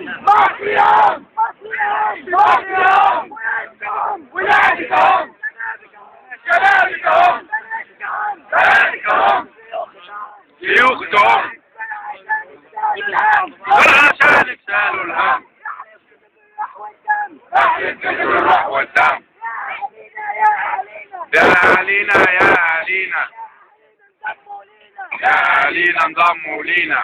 مصريون مصريون ولادكم شبابكم بلدكم شيوخكم والعشانك سالوا الهم احنا الجسر الروح والدم يا علينا يا علينا يا علينا انضموا لينا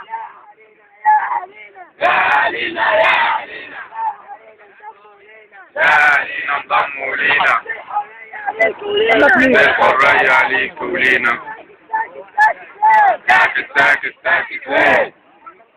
يا علينا يا علينا يا علينا انضموا لينا الحرية عليك ولينا ساكت ساكت ساكت ليه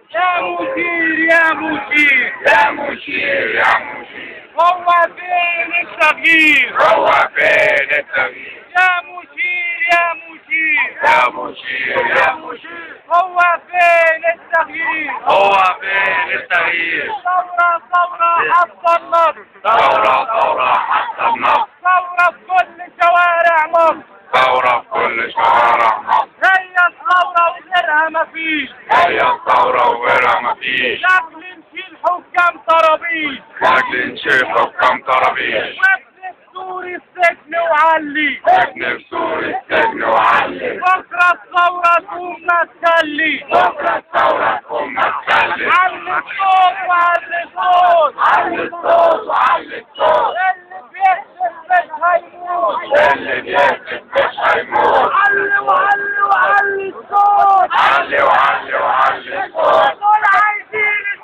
يا مشير يا مشير يا مشير يا مشير هو فين التغيير هو فين التغيير يا مشير يا مشير يا مشير يا مشير هو فين التغيير هو فين التغيير ثورة ثورة حتى النصر ثورة ثورة حتى النصر ثورة في كل شوارع مصر ثورة في كل شوارع مصر هي الثورة وغيرها مفيش هي الثورة وغيرها مفيش شكل نشيل حكام طرابيش لكن نشيل حكام طرابيش وابن السوري السجن وعلي ابن سوري السجن وعلي بكرة الثورة تقوم ما تخلي بكرة الثورة